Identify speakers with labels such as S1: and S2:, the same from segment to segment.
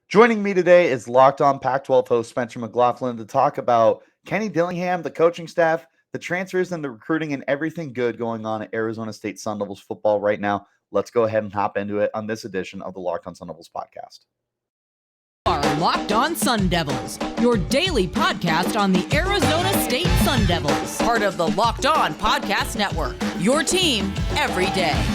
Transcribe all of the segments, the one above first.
S1: Joining me today is Locked On Pac-12 host Spencer McLaughlin to talk about Kenny Dillingham, the coaching staff, the transfers, and the recruiting, and everything good going on at Arizona State Sun Devils football right now. Let's go ahead and hop into it on this edition of the Locked On Sun Devils podcast.
S2: Are Locked On Sun Devils, your daily podcast on the Arizona State Sun Devils, part of the Locked On Podcast Network, your team every day.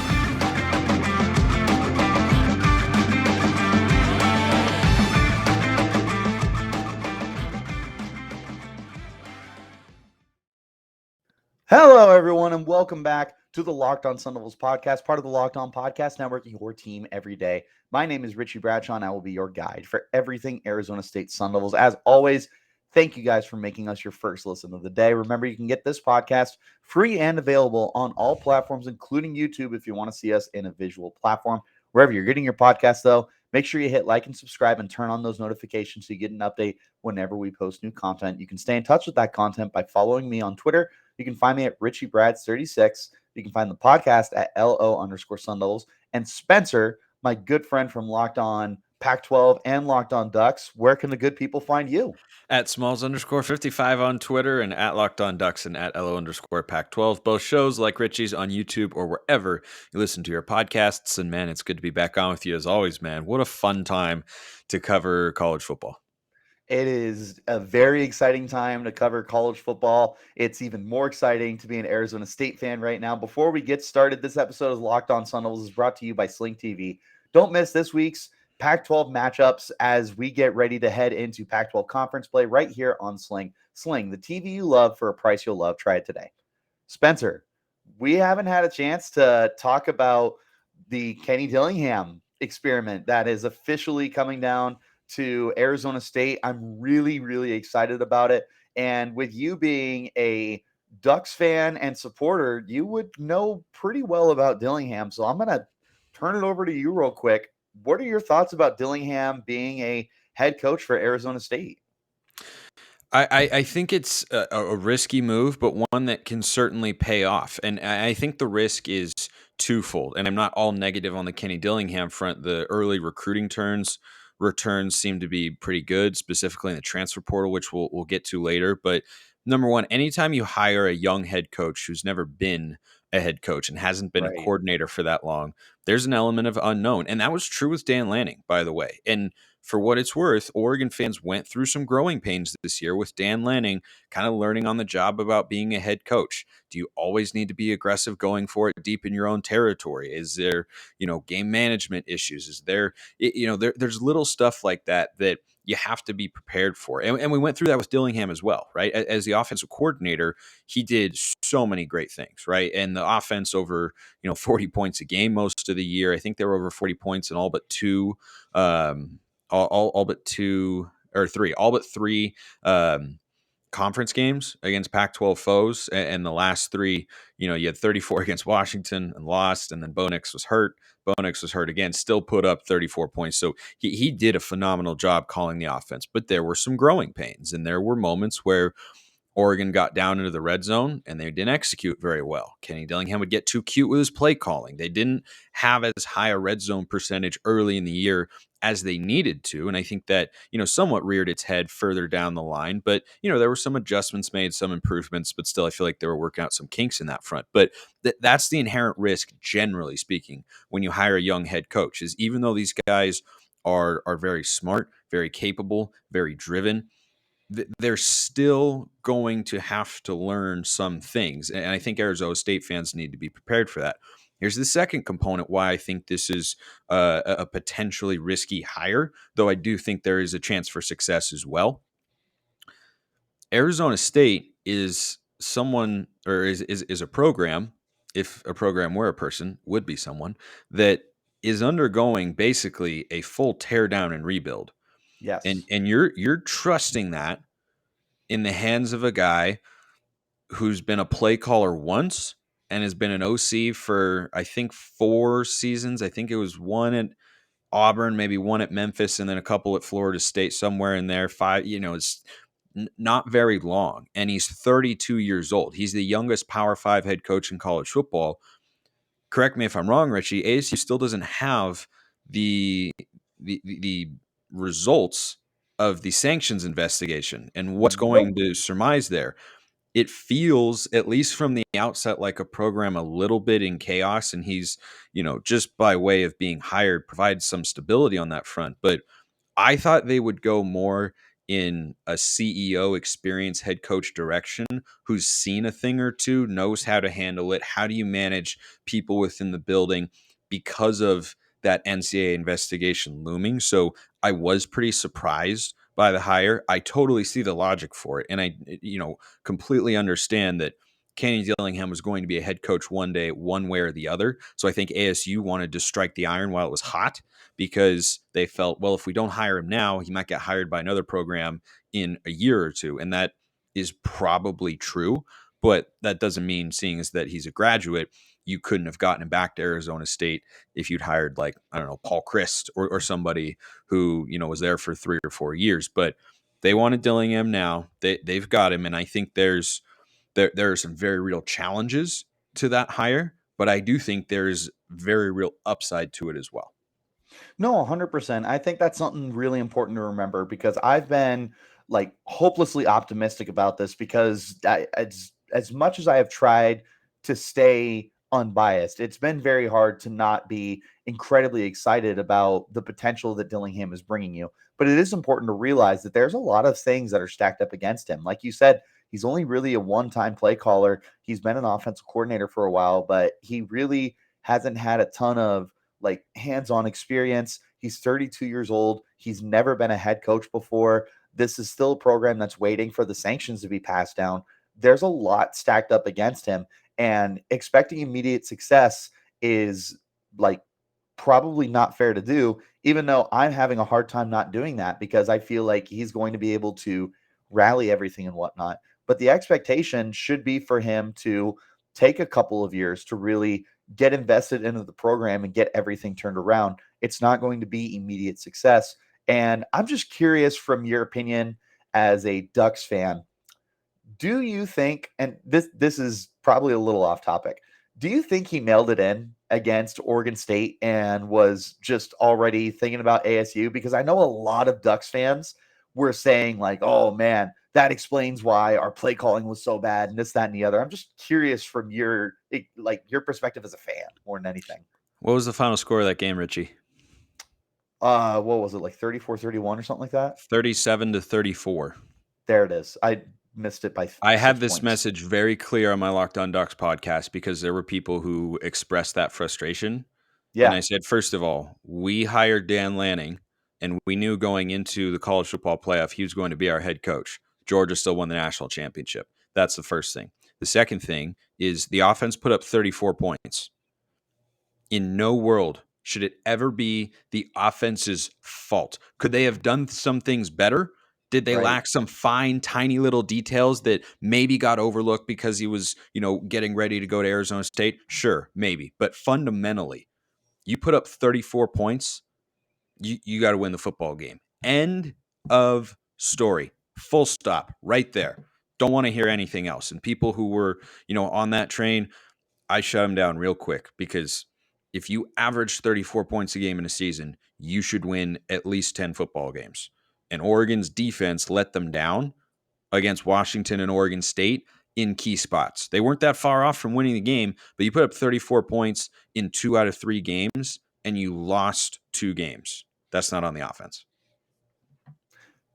S1: Hello, everyone, and welcome back to the Locked On Sun Devils podcast, part of the Locked On Podcast Network, your team every day. My name is Richie Bradshaw, and I will be your guide for everything Arizona State Sun Devils. As always, thank you guys for making us your first listen of the day. Remember, you can get this podcast free and available on all platforms, including YouTube, if you want to see us in a visual platform. Wherever you're getting your podcast, though, make sure you hit like and subscribe and turn on those notifications so you get an update whenever we post new content. You can stay in touch with that content by following me on Twitter. You can find me at Richie Brads 36. You can find the podcast at LO_Sun Devils. And Spencer, my good friend from Locked On Pac-12 and Locked On Ducks, where can the good people find you?
S3: At Smalls_55 on Twitter and at Locked On Ducks and at LO_Pac-12. Both shows like Richie's on YouTube or wherever you listen to your podcasts. And man, it's good to be back on with you as always, man. What a fun time to cover college football.
S1: It is a very exciting time to cover college football. It's even more exciting to be an Arizona State fan right now. Before we get started, this episode of Locked On Sun Devils is brought to you by Sling TV. Don't miss this week's Pac-12 matchups as we get ready to head into Pac-12 conference play right here on Sling. Sling, the TV you love for a price you'll love. Try it today. Spencer, we haven't had a chance to talk about the Kenny Dillingham experiment that is officially coming down to Arizona State. I'm really, really excited about it. And with you being a Ducks fan and supporter, you would know pretty well about Dillingham. So I'm going to turn it over to you real quick. What are your thoughts about Dillingham being a head coach for Arizona State?
S3: I think it's a risky move, but one that can certainly pay off. And I think the risk is twofold. And I'm not all negative on the Kenny Dillingham front. The early recruiting returns seem to be pretty good, specifically in the transfer portal, which we'll get to later. But number one, anytime you hire a young head coach who's never been a head coach and hasn't been a coordinator for that long, there's an element of unknown. And that was true with Dan Lanning, by the way. And for what it's worth, Oregon fans went through some growing pains this year with Dan Lanning kind of learning on the job about being a head coach. Do you always need to be aggressive going for it deep in your own territory? Is there, game management issues? Is there, there's little stuff like that you have to be prepared for. And we went through that with Dillingham as well, right? As the offensive coordinator, he did so many great things, right? And the offense over, 40 points a game most of the year. I think they were over 40 points in all but two, all but three conference games against Pac-12 foes, and the last three, you had 34 against Washington and lost, and then Bo Nix was hurt. Bo Nix was hurt again, still put up 34 points. So he did a phenomenal job calling the offense, but there were some growing pains, and there were moments where Oregon got down into the red zone and they didn't execute very well. Kenny Dillingham would get too cute with his play calling. They didn't have as high a red zone percentage early in the year as they needed to. And I think that, somewhat reared its head further down the line. But, there were some adjustments made, some improvements, but still I feel like they were working out some kinks in that front. But that's the inherent risk, generally speaking, when you hire a young head coach, is even though these guys are very smart, very capable, very driven, they're still going to have to learn some things. And I think Arizona State fans need to be prepared for that. Here's the second component why I think this is a potentially risky hire, though I do think there is a chance for success as well. Arizona State is someone, or is a program, if a program were a person, would be someone that is undergoing basically a full tear down and rebuild.
S1: Yes.
S3: And you're trusting that in the hands of a guy who's been a play caller once and has been an OC for, I think, 4 seasons. I think it was one at Auburn, maybe one at Memphis, and then a couple at Florida State, somewhere in there. 5, it's not very long. And he's 32 years old. He's the youngest Power 5 head coach in college football. Correct me if I'm wrong, Richie. ASU still doesn't have the results of the sanctions investigation and what's
S1: Yep.
S3: going to surmise there. It feels, at least from the outset, like a program a little bit in chaos. And he's, just by way of being hired, provides some stability on that front. But I thought they would go more in a CEO experience head coach direction who's seen a thing or two, knows how to handle it. How do you manage people within the building because of that NCAA investigation looming? So I was pretty surprised by the hire. I totally see the logic for it. And I, completely understand that Kenny Dillingham was going to be a head coach one day, one way or the other. So I think ASU wanted to strike the iron while it was hot, because they felt, well, if we don't hire him now, he might get hired by another program in a year or two. And that is probably true. But that doesn't mean, seeing as that he's a graduate, you couldn't have gotten him back to Arizona State if you'd hired, like, I don't know, Paul Christ or somebody who, was there for 3 or 4 years. But they wanted Dillingham now. They've got him. And I think there are some very real challenges to that hire, but I do think there's very real upside to it as well.
S1: No, 100%. I think that's something really important to remember, because I've been like hopelessly optimistic about this, because as much as I have tried to stay unbiased, it's been very hard to not be incredibly excited about the potential that Dillingham is bringing you. But it is important to realize that there's a lot of things that are stacked up against him. Like you said, he's only really a one-time play caller. He's been an offensive coordinator for a while, but he really hasn't had a ton of like hands-on experience. He's 32 years old. He's never been a head coach before. This is still a program that's waiting for the sanctions to be passed down. There's a lot stacked up against him, and expecting immediate success is like probably not fair to do, even though I'm having a hard time not doing that, because I feel like he's going to be able to rally everything and whatnot. But the expectation should be for him to take a couple of years to really get invested into the program and get everything turned around. It's not going to be immediate success. And I'm just curious, from your opinion as a Ducks fan, do you think, and this is probably a little off topic, do you think he mailed it in against Oregon State and was just already thinking about ASU? Because I know a lot of Ducks fans were saying like, oh man, that explains why our play calling was so bad and this, that, and the other. I'm just curious from your perspective as a fan more than anything.
S3: What was the final score of that game, Richie?
S1: What was it, like 34-31 or something like that?
S3: 37-34.
S1: There it is. I missed it by
S3: I
S1: 6
S3: had this
S1: points.
S3: message very clear on my Locked On Ducks podcast, because there were people who expressed that frustration.
S1: Yeah.
S3: And I said, first of all, we hired Dan Lanning, and we knew going into the college football playoff he was going to be our head coach. Georgia still won the national championship. That's the first thing. The second thing is the offense put up 34 points. In no world should it ever be the offense's fault. Could they have done some things better? Did they lack some fine, tiny little details that maybe got overlooked because he was, getting ready to go to Arizona State? Sure, maybe. But fundamentally, you put up 34 points, you got to win the football game. End of story. Full stop. Right there. Don't want to hear anything else. And people who were, on that train, I shut them down real quick, because if you average 34 points a game in a season, you should win at least 10 football games. And Oregon's defense let them down against Washington and Oregon State in key spots. They weren't that far off from winning the game, but you put up 34 points in 2 out of 3 games, and you lost 2 games. That's not on the offense.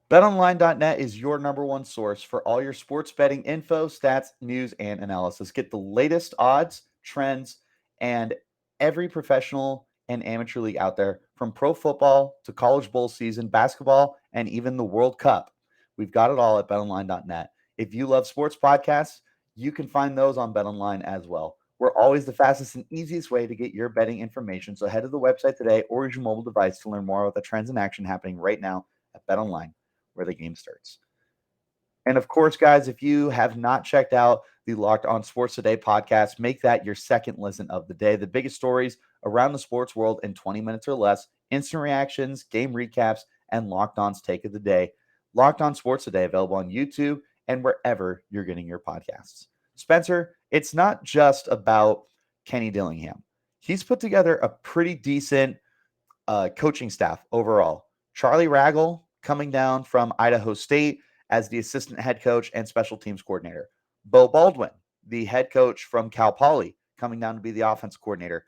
S1: BetOnline.net is your number one source for all your sports betting info, stats, news, and analysis. Get the latest odds, trends, and every professional and amateur league out there, from pro football to college bowl season, basketball, and even the World Cup. We've got it all at BetOnline.net. If you love sports podcasts, you can find those on BetOnline as well. We're always the fastest and easiest way to get your betting information. So head to the website today or use your mobile device to learn more about the trends in action happening right now at BetOnline, where the game starts. And of course, guys, if you have not checked out the Locked On Sports Today podcast, make that your second listen of the day. The biggest stories around the sports world in 20 minutes or less, instant reactions, game recaps, and Locked On's take of the day. Locked On Sports Today, available on YouTube and wherever you're getting your podcasts. Spencer, it's not just about Kenny Dillingham. He's put together a pretty decent coaching staff overall. Charlie Raggle coming down from Idaho State as the assistant head coach and special teams coordinator. Bo Baldwin, the head coach from Cal Poly, coming down to be the offense coordinator.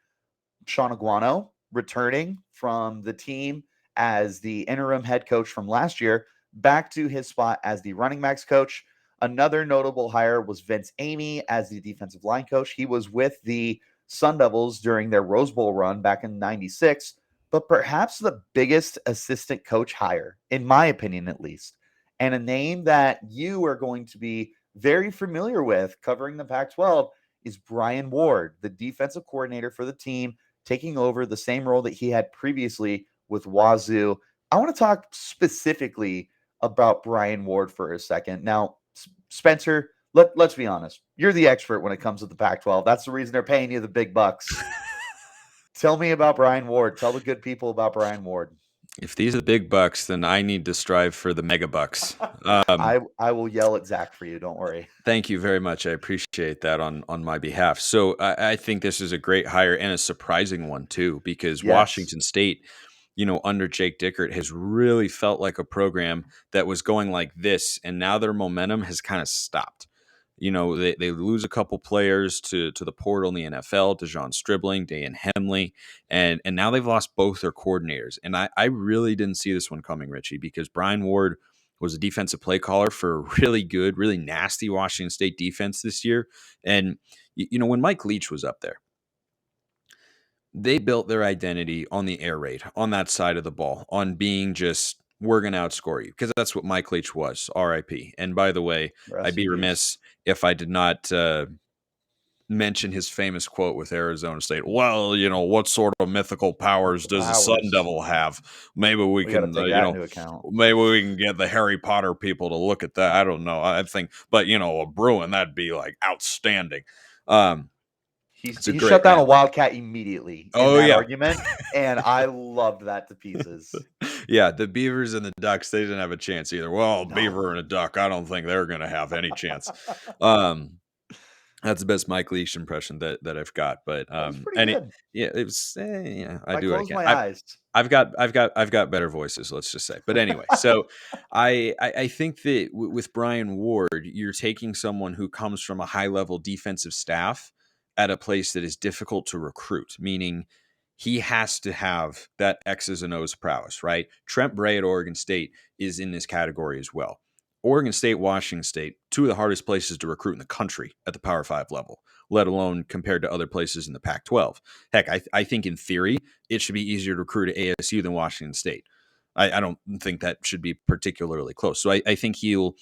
S1: Sean Aguano returning from the team as the interim head coach from last year back to his spot as the running backs coach. Another notable hire was Vince Amy as the defensive line coach. He was with the Sun Devils during their Rose Bowl run back in 96, but perhaps the biggest assistant coach hire, in my opinion at least, and a name that you are going to be very familiar with covering the Pac 12 is Brian Ward, the defensive coordinator for the team, taking over the same role that he had previously with Wazoo. I want to talk specifically about Brian Ward for a second. Now, Spencer, let's be honest. You're the expert when it comes to the Pac 12. That's the reason they're paying you the big bucks. Tell me about Brian Ward. Tell the good people about Brian Ward.
S3: If these are the big bucks, then I need to strive for the mega bucks.
S1: I will yell at Zach for you. Don't worry.
S3: Thank you very much. I appreciate that on my behalf. So I think this is a great hire and a surprising one too, because
S1: Yes.
S3: Washington State, under Jake Dickert has really felt like a program that was going like this, and now their momentum has kind of stopped. They lose a couple players to the portal in the NFL, DeJon Stribling, Dan Hemley, and now they've lost both their coordinators. And I really didn't see this one coming, Richie, because Brian Ward was a defensive play caller for a really good, really nasty Washington State defense this year. And, when Mike Leach was up there, they built their identity on the air raid, on that side of the ball, on being just, we're going to outscore you, because that's what Mike Leach was, RIP. And by the way, I'd be remiss if I did not mention his famous quote with Arizona State. Well, what sort of mythical powers does the Sun Devil have? Maybe we can,
S1: take that into account.
S3: Maybe we can get the Harry Potter people to look at that. I don't know. I think, but a Bruin, that'd be like outstanding.
S1: He shut down a Wildcat immediately in that argument, and I loved that to pieces.
S3: Yeah, the Beavers and the Ducks, they didn't have a chance either. Well, no. Beaver and a Duck, I don't think they're going to have any chance. That's the best Mike Leach impression that I've got. But
S1: good.
S3: It was I do
S1: close
S3: it again.
S1: My eyes.
S3: I've got better voices, let's just say. But anyway, so I think that with Brian Ward, you're taking someone who comes from a high level defensive staff at a place that is difficult to recruit, meaning he has to have that X's and O's prowess, right? Trent Bray at Oregon State is in this category as well. Oregon State, Washington State, two of the hardest places to recruit in the country at the Power 5 level, let alone compared to other places in the Pac-12. Heck, I think in theory, it should be easier to recruit at ASU than Washington State. I don't think that should be particularly close. So I think he'll,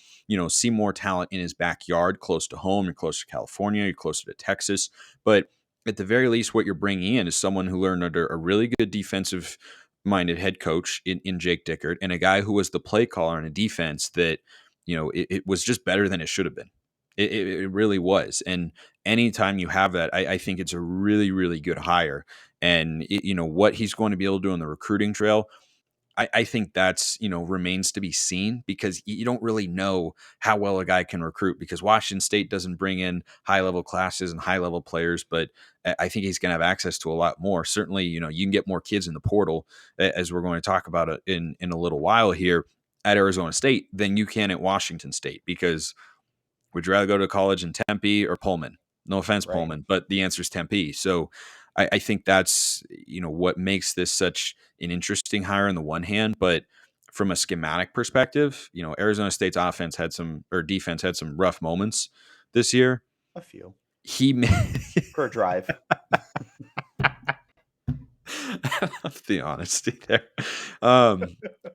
S3: see more talent in his backyard, close to home. You're closer to California, you're closer to Texas. But at the very least, what you're bringing in is someone who learned under a really good defensive-minded head coach in Jake Dickert, and a guy who was the play caller in a defense that, it was just better than it should have been. It really was. And anytime you have that, I think it's a really, really good hire. And, what he's going to be able to do on the recruiting trail, I think that's, remains to be seen, because you don't really know how well a guy can recruit, because Washington State doesn't bring in high-level classes and high-level players, but I think he's going to have access to a lot more. Certainly, you can get more kids in the portal, as we're going to talk about it in a little while here at Arizona State, than you can at Washington State, because would you rather go to college in Tempe or Pullman? No offense, right. Pullman, but the answer is Tempe. So I think that's, what makes this such an interesting hire on the one hand, but from a schematic perspective, Arizona State's defense had some rough moments this year.
S1: A few.
S3: He made
S1: per drive.
S3: The honesty there.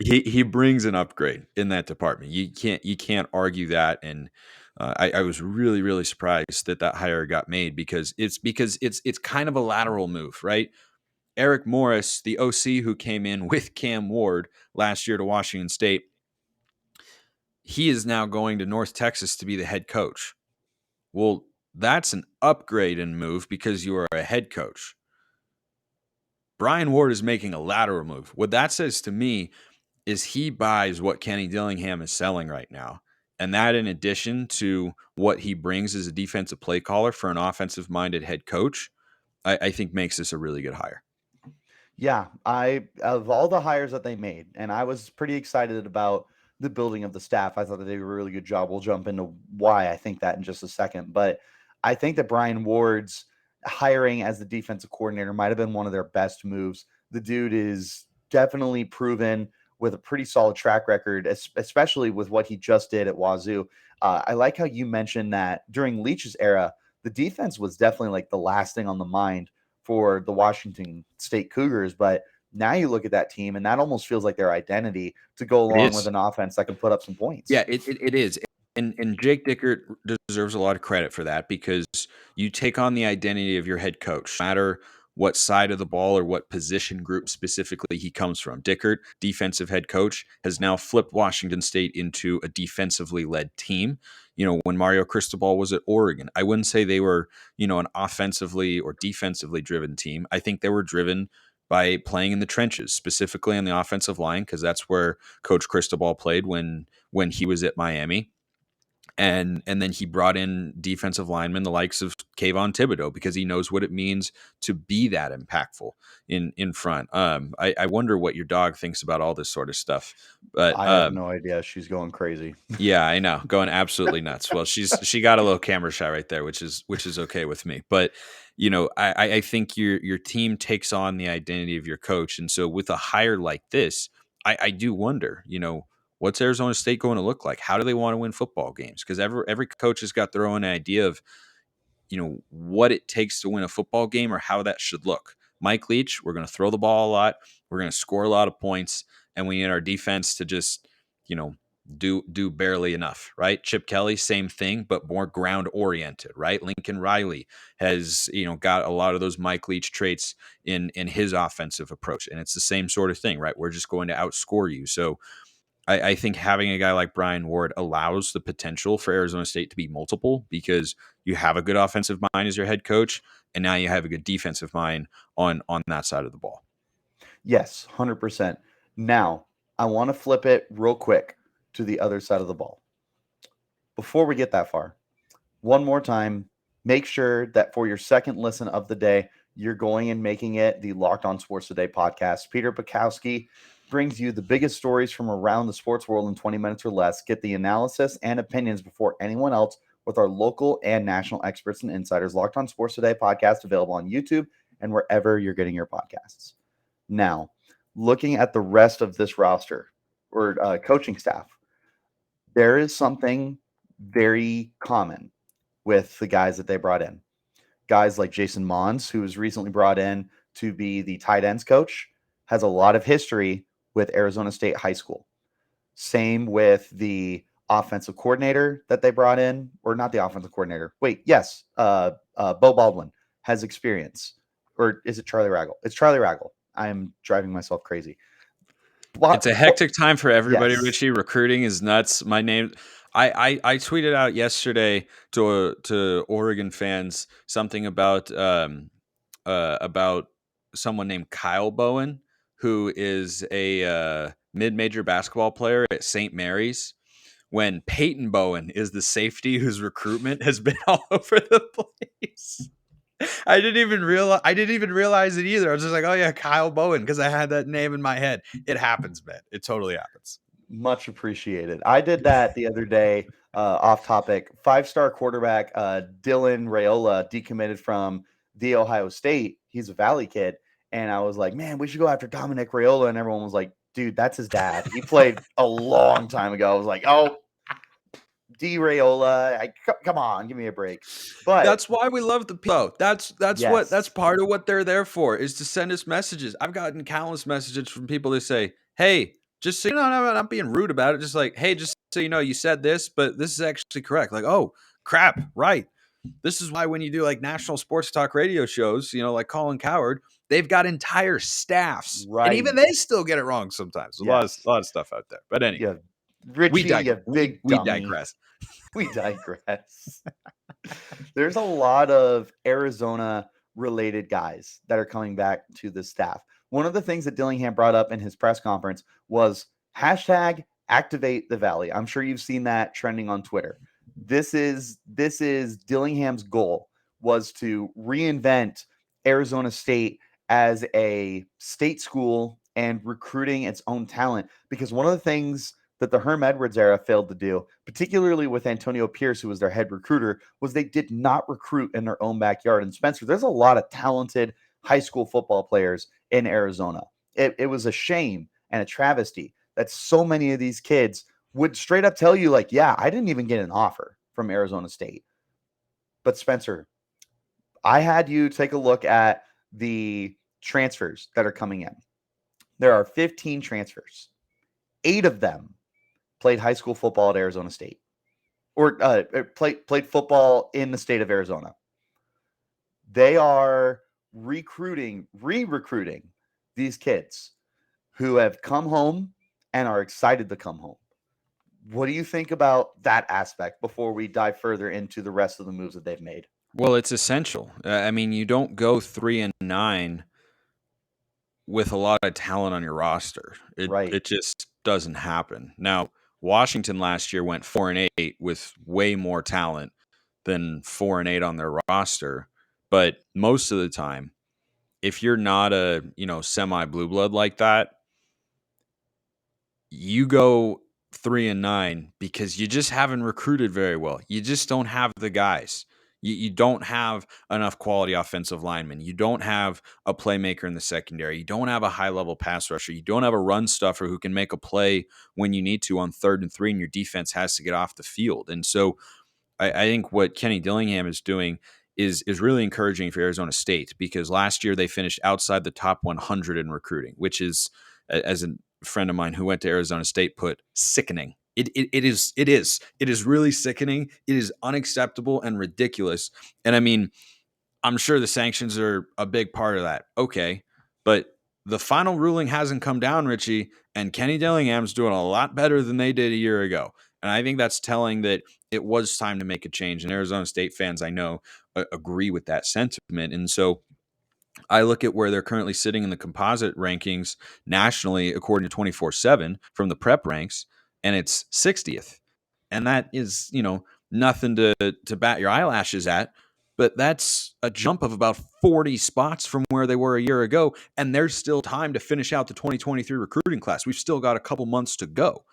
S3: He brings an upgrade in that department. You can't argue that. And I was really, really surprised that hire got made, because it's kind of a lateral move, right? Eric Morris, the OC who came in with Cam Ward last year to Washington State, he is now going to North Texas to be the head coach. Well, that's an upgrade and move, because you are a head coach. Brian Ward is making a lateral move. What that says to me is he buys what Kenny Dillingham is selling right now. And that, in addition to what he brings as a defensive play caller for an offensive-minded head coach, I think makes this a really good hire.
S1: Yeah, I of all the hires that they made, and I was pretty excited about the building of the staff. I thought that they did a really good job. We'll jump into why I think that in just a second. But I think that Brian Ward's hiring as the defensive coordinator might have been one of their best moves. The dude is definitely proven with a pretty solid track record, especially with what he just did at Wazoo. I like how you mentioned that during Leach's era, the defense was definitely like the last thing on the mind for the Washington State Cougars. But now you look at that team, and that almost feels like their identity to go
S3: It
S1: along with
S3: is.
S1: an offense that can put up some
S3: Yeah,
S1: points.
S3: it is. And Jake Dickert deserves a lot of credit for that because you take on the identity of your head coach, no matter what side of the ball or what position group specifically he comes from. Dickert, defensive head coach, has now flipped Washington State into a defensively led team. When Mario Cristobal was at Oregon, I wouldn't say they were, an offensively or defensively driven team. I think they were driven by playing in the trenches, specifically on the offensive line, because that's where Coach Cristobal played when he was at Miami. And then he brought in defensive linemen, the likes of Kayvon Thibodeau, because he knows what it means to be that impactful in front. I wonder what your dog thinks about all this sort of stuff. But
S1: I have no idea. She's going crazy.
S3: yeah, I know, going absolutely nuts. Well, she got a little camera shy right there, which is okay with me. But I think your team takes on the identity of your coach, and so with a hire like this, I do wonder, what's Arizona State going to look like? How do they want to win football games? Because every coach has got their own idea of what it takes to win a football game or how that should look. Mike Leach, we're going to throw the ball a lot, we're going to score a lot of points, and we need our defense to just you know do barely enough, right? Chip Kelly, same thing, but more ground oriented, right? Lincoln Riley has got a lot of those Mike Leach traits in his offensive approach, and it's the same sort of thing, right? We're just going to outscore you. So I think having a guy like Brian Ward allows the potential for Arizona State to be multiple because you have a good offensive mind as your head coach, and now you have a good defensive mind on that side of the ball.
S1: Yes, 100%. Now, I want to flip it real quick to the other side of the ball. Before we get that far, one more time, make sure that for your second listen of the day, you're going and making it the Locked On Sports Today podcast. Peter Bukowski brings you the biggest stories from around the sports world in 20 minutes or less. Get the analysis and opinions before anyone else with our local and national experts and insiders. Locked On Sports Today podcast available on YouTube and wherever you're getting your podcasts. Now, looking at the rest of this roster or coaching staff, there is something very common with the guys that they brought in. Guys like Jason Mons, who was recently brought in to be the tight ends coach, has a lot of history with Arizona State High School. Same with the offensive coordinator that they brought in, or not the offensive coordinator. Wait, yes, Bo Baldwin has experience. Or is it Charlie Raggle? It's Charlie Raggle. I'm driving myself crazy.
S3: It's a hectic time for everybody,
S1: Yes.
S3: Richie. Recruiting is nuts. My name, I tweeted out yesterday to Oregon fans something about someone named Kyle Bowen, who is a mid-major basketball player at St. Mary's. When Peyton Bowen is the safety whose recruitment has been all over the place. I didn't even realize it either. I was just like, oh yeah, Kyle Bowen, because I had that name in my head. It happens, man. It totally happens.
S1: Much appreciated. I did that the other day, off topic. 5-star quarterback Dylan Raiola decommitted from the Ohio State. He's a Valley kid. And I was like, man, we should go after Dominic Raiola. And everyone was like, dude, that's his dad. He played a long time ago. I was like, oh, D Raiola. Come on, give me a break. But
S3: That's why we love the people. That's
S1: yes,
S3: part of what they're there for, is to send us messages. I've gotten countless messages from people that say, hey, just so you know, I'm not being rude about it. Just like, hey, just so you know, you said this, but this is actually correct. Like, oh, crap, right. This is why when you do like national sports talk radio shows, like Colin Cowherd, they've got entire staffs, and even
S1: right.
S3: they still get it wrong sometimes. A
S1: Yes.
S3: lot of stuff out there. But anyway,
S1: Yeah. Richie, you big
S3: we
S1: dummy.
S3: digress.
S1: We digress. There's a lot of Arizona related guys that are coming back to the staff. One of the things that Dillingham brought up in his press conference was hashtag activate the Valley. I'm sure you've seen that trending on Twitter. This is Dillingham's goal, was to reinvent Arizona State as a state school and recruiting its own talent. Because one of the things that the Herm Edwards era failed to do, particularly with Antonio Pierce, who was their head recruiter, was they did not recruit in their own backyard. And Spencer, there's a lot of talented high school football players in Arizona. It was a shame and a travesty that so many of these kids would straight up tell you, like, yeah, I didn't even get an offer from Arizona State. But Spencer, I had you take a look at the transfers that are coming in. There are 15 transfers. 8 of them played high school football at Arizona State, or played football in the state of Arizona. They are re-recruiting these kids who have come home and are excited to come home. What do you think about that aspect before we dive further into the rest of the moves that they've made?
S3: Well, it's essential. I mean, you don't go 3-9 with a lot of talent on your roster.
S1: Right.
S3: It just doesn't happen. Now, Washington last year went 4-8 with way more talent than 4-8 on their roster. But most of the time, if you're not a, semi blue blood like that, you go 3-9 because you just haven't recruited very well. You just don't have the guys. You don't have enough quality offensive linemen. You don't have a playmaker in the secondary. You don't have a high-level pass rusher. You don't have a run stuffer who can make a play when you need to on 3rd and 3, and your defense has to get off the field. And so I think what Kenny Dillingham is doing is really encouraging for Arizona State, because last year they finished outside the top 100 in recruiting, which is, as a friend of mine who went to Arizona State put, sickening. It is really sickening. It is unacceptable and ridiculous. And I mean, I'm sure the sanctions are a big part of that. Okay, but the final ruling hasn't come down, Richie, and Kenny Dillingham's doing a lot better than they did a year ago. And I think that's telling that it was time to make a change. And Arizona State fans, I know, agree with that sentiment. And so I look at where they're currently sitting in the composite rankings nationally, according to 24/7 from the prep ranks, and it's 60th. And that is, nothing to bat your eyelashes at, but that's a jump of about 40 spots from where they were a year ago. And there's still time to finish out the 2023 recruiting class. We've still got a couple months to go.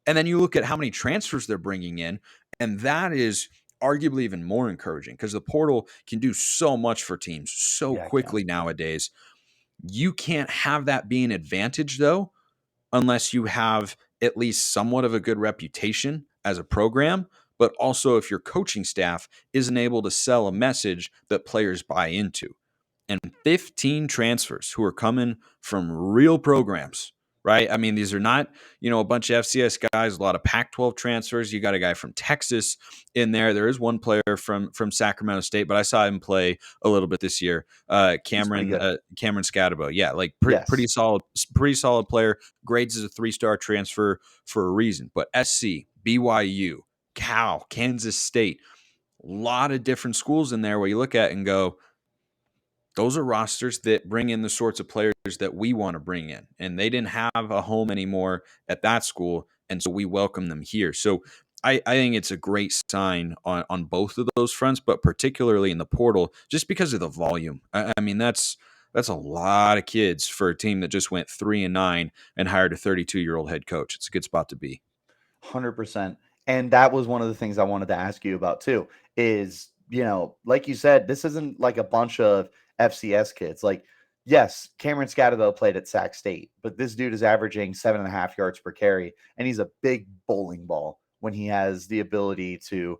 S3: And then you look at how many transfers they're bringing in, and that is arguably even more encouraging, because the portal can do so much for teams so quickly nowadays. You can't have that be an advantage, though, unless you have at least somewhat of a good reputation as a program, but also if your coaching staff isn't able to sell a message that players buy into. And 15 transfers who are coming from real programs, right? I mean, these are not, a bunch of FCS guys, a lot of Pac-12 transfers. You got a guy from Texas in there. There is one player from Sacramento State, but I saw him play a little bit this year. Cameron Scatabo. Yeah, like pretty solid player. Grades as a 3-star transfer for a reason. But SC, BYU, Cal, Kansas State, a lot of different schools in there where you look at and go, those are rosters that bring in the sorts of players that we want to bring in. And they didn't have a home anymore at that school, and so we welcome them here. So I think it's a great sign on both of those fronts, but particularly in the portal, just because of the volume. I mean, that's a lot of kids for a team that just went 3-9 and hired a 32-year-old head coach. It's a good spot to be.
S1: 100%. And that was one of the things I wanted to ask you about too, is, like you said, this isn't like a bunch of FCS kids. Like, yes, Cameron Scatabo played at Sac State, but this dude is averaging 7.5 yards per carry, and he's a big bowling ball when he has the ability to,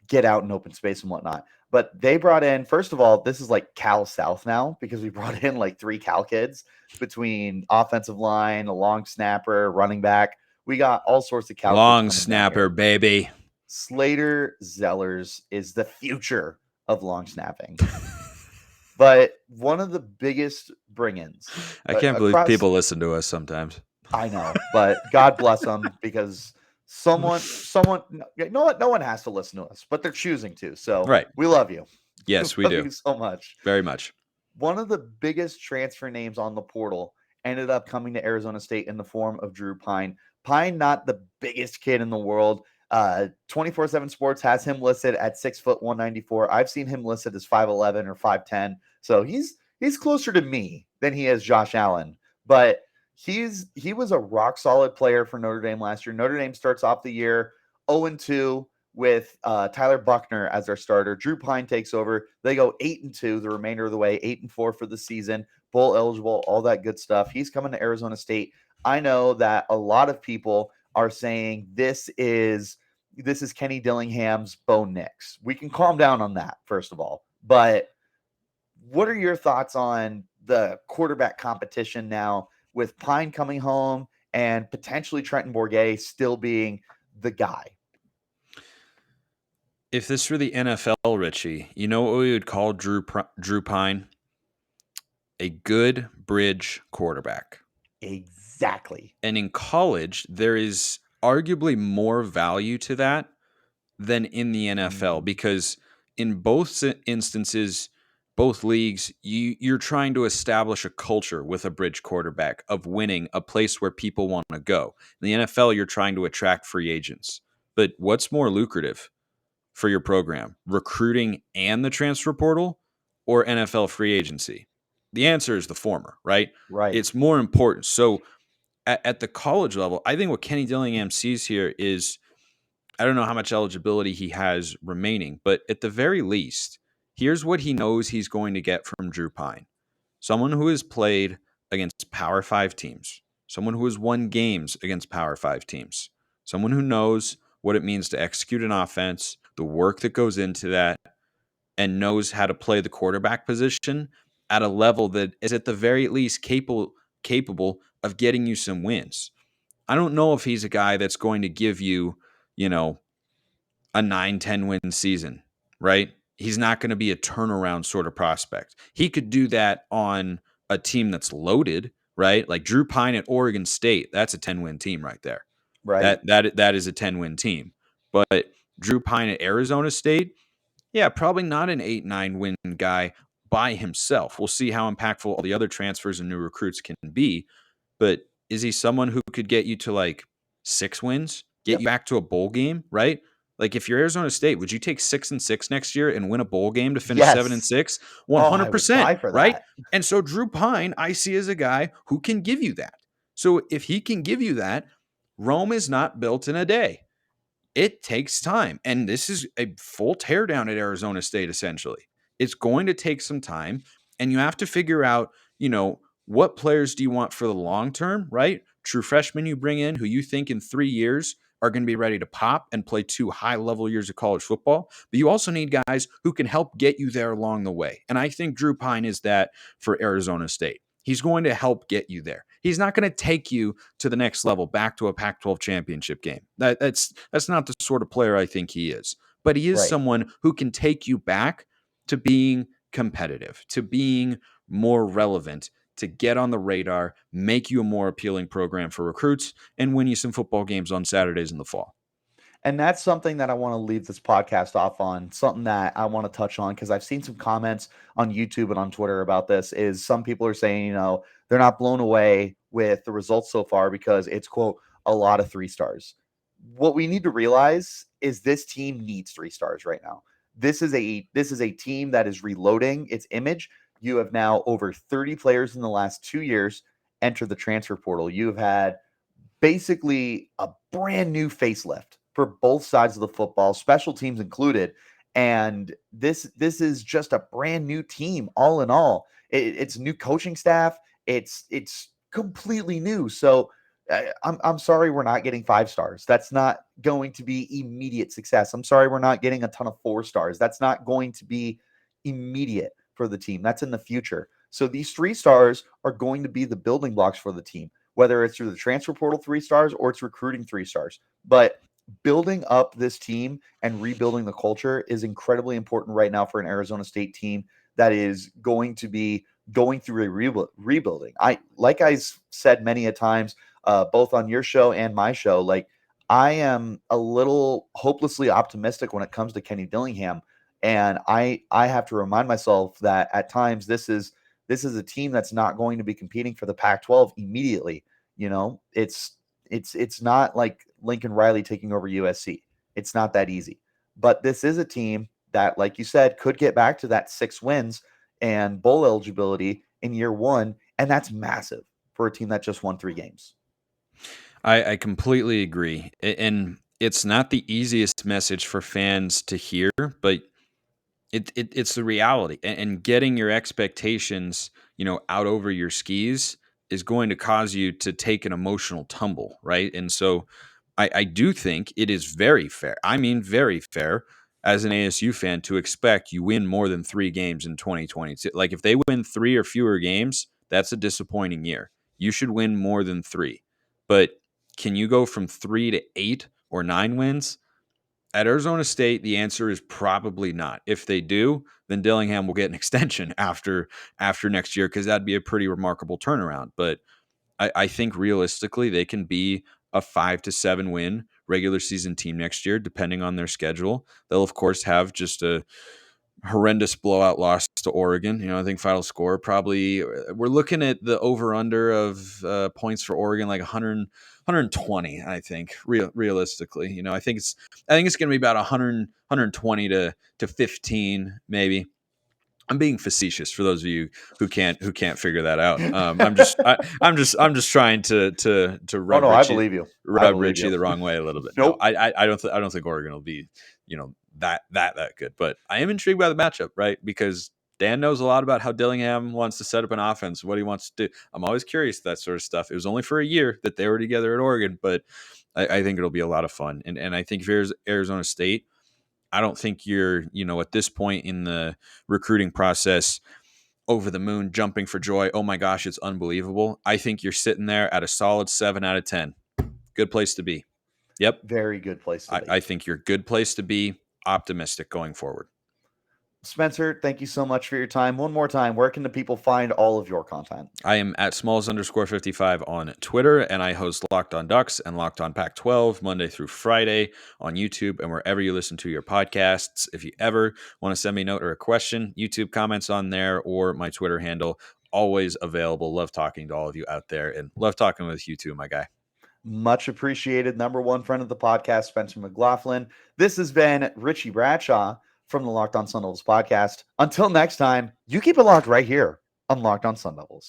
S1: get out in open space and whatnot. But they brought in, first of all, this is like Cal South now, because we brought in like 3 Cal kids between offensive line, a long snapper, running back. We got all sorts of Cal
S3: long
S1: kids
S3: snapper, baby.
S1: Slater Zellers is the future of long snapping. But one of the biggest bring-ins.
S3: I can't believe people listen to us sometimes.
S1: I know, but God bless them, because someone, no one has to listen to us, but they're choosing to. So
S3: right.
S1: We love you.
S3: Yes, we do.
S1: Love you so much.
S3: Very much.
S1: One of the biggest transfer names on the portal ended up coming to Arizona State in the form of Drew Pyne. Pyne, not the biggest kid in the world. 24/7 Sports has him listed at 6 foot 194. I've seen him listed as 5'11" or 5'10". So he's he's closer to me than he is Josh Allen, but he was a rock solid player for Notre Dame last year. Notre Dame starts off the year 0-2 with Tyler Buckner as their starter. Drew Pyne takes over. They go 8-2 the remainder of the way, 8-4 for the season, bowl eligible, all that good stuff. He's coming to Arizona State. I know that a lot of people are saying this is Kenny Dillingham's Bo Nix. We can calm down on that, first of all. But what are your thoughts on the quarterback competition now with Pyne coming home and potentially Trenton Bourguet still being the guy?
S3: If this were the NFL, Richie, you know what we would call Drew Pyne? A good bridge quarterback.
S1: Exactly.
S3: And in college, there is arguably more value to that than in the NFL, because in both instances, both leagues, you're trying to establish a culture with a bridge quarterback of winning, a place where people want to go. In the NFL, you're trying to attract free agents. But what's more lucrative for your program, recruiting and the transfer portal, or NFL free agency? The answer is the former, right?
S1: Right.
S3: It's more important. So at the college level, I think what Kenny Dillingham sees here is, I don't know how much eligibility he has remaining, but at the very least, here's what he knows he's going to get from Drew Pyne. Someone who has played against Power 5 teams, someone who has won games against Power 5 teams, someone who knows what it means to execute an offense, the work that goes into that, and knows how to play the quarterback position at a level that is at the very least capable of getting you some wins. I don't know if he's a guy that's going to give you, a 9-10 win season, right? He's not going to be a turnaround sort of prospect. He could do that on a team that's loaded, right? Like Drew Pyne at Oregon State, that's a 10-win team right there.
S1: Right.
S3: That is a 10-win team. But Drew Pyne at Arizona State, yeah, probably not an 8-9 win guy by himself. We'll see how impactful all the other transfers and new recruits can be. But is he someone who could get you to like 6 wins, get you back to a bowl game, right? Like if you're Arizona State, would you take 6-6 next year and win a bowl game to finish 7-6?
S1: I would
S3: 100%,
S1: die for
S3: right?
S1: that.
S3: And so Drew Pyne, I see as a guy who can give you that. So if he can give you that, Rome is not built in a day. It takes time. And this is a full teardown at Arizona State, essentially. It's going to take some time. And you have to figure out, what players do you want for the long term, right? True freshmen you bring in who you think in 3 years are going to be ready to pop and play 2 high-level years of college football. But you also need guys who can help get you there along the way. And I think Drew Pyne is that for Arizona State. He's going to help get you there. He's not going to take you to the next level, back to a Pac-12 championship game. That's not the sort of player I think he is. But he is someone who can take you back to being competitive, to being more relevant, to get on the radar, make you a more appealing program for recruits, and win you some football games on Saturdays in the fall.
S1: And that's something that I want to leave this podcast off on, something that I want to touch on, because I've seen some comments on YouTube and on Twitter about this. Is some people are saying, they're not blown away with the results so far because it's, quote, a lot of 3 stars. What we need to realize is this team needs 3 stars right now. This is a team that is reloading its image. You have now over 30 players in the last 2 years enter the transfer portal. You have had basically a brand new facelift for both sides of the football, special teams included. And this is just a brand new team all in all. It's new coaching staff. It's completely new. So I'm sorry we're not getting 5 stars. That's not going to be immediate success. I'm sorry we're not getting a ton of 4 stars. That's not going to be immediate for the team. That's in the future. So these 3 stars are going to be the building blocks for the team, whether it's through the transfer portal 3 stars or it's recruiting 3 stars. But building up this team and rebuilding the culture is incredibly important right now for an Arizona State team that is going to be going through a rebuilding. Like I said many a times, both on your show and my show, like I am a little hopelessly optimistic when it comes to Kenny Dillingham. And I have to remind myself that at times this is a team that's not going to be competing for the Pac-12 immediately. It's not like Lincoln Riley taking over USC. It's not that easy. But this is a team that, like you said, could get back to that 6 wins and bowl eligibility in year one. And that's massive for a team that just won 3 games.
S3: I completely agree. And it's not the easiest message for fans to hear, but it's the reality. And getting your expectations, out over your skis is going to cause you to take an emotional tumble, right? And so I do think it is very fair. I mean, very fair as an ASU fan to expect you win more than 3 games in 2022. Like if they win 3 or fewer games, that's a disappointing year. You should win more than 3. But can you go from 3 to 8 or 9 wins? At Arizona State, the answer is probably not. If they do, then Dillingham will get an extension after next year, because that'd be a pretty remarkable turnaround. But I think realistically, they can be a 5 to 7 win regular season team next year, depending on their schedule. They'll, of course, have just a horrendous blowout loss to Oregon. I think final score probably, we're looking at the over under of points for Oregon, like 120, I think, realistically. I think it's going to be about 120 to 15, maybe. I'm being facetious for those of you who can't figure that out. I'm just trying to rub
S1: I
S3: Richie,
S1: believe you.
S3: the wrong way a little bit.
S1: Nope.
S3: No, I don't think Oregon will be, that good. But I am intrigued by the matchup, right? Because Dan knows a lot about how Dillingham wants to set up an offense, what he wants to do. I'm always curious that sort of stuff. It was only for a year that they were together at Oregon, but I think it'll be a lot of fun. And I think if here's Arizona State, I don't think you're, at this point in the recruiting process, over the moon, jumping for joy. Oh my gosh, it's unbelievable. I think you're sitting there at a solid 7 out of 10. Good place to be. Yep.
S1: Very good place to be.
S3: I think you're a good place to be. Optimistic going forward.
S1: Spencer, thank you so much for your time. One more time, where can the people find all of your content?
S3: I am at Smalls_55 on Twitter, and I host Locked On Ducks and Locked On Pac-12 Monday through Friday on YouTube and wherever you listen to your podcasts. If you ever want to send me a note or a question, YouTube comments on there or my Twitter handle, always available. Love talking to all of you out there, and love talking with you too, my guy.
S1: Much appreciated. Number one friend of the podcast, Spencer McLaughlin. This has been Richie Bradshaw from the Locked On Sun Devils podcast. Until next time, you keep it locked right here on Locked On Sun Devils.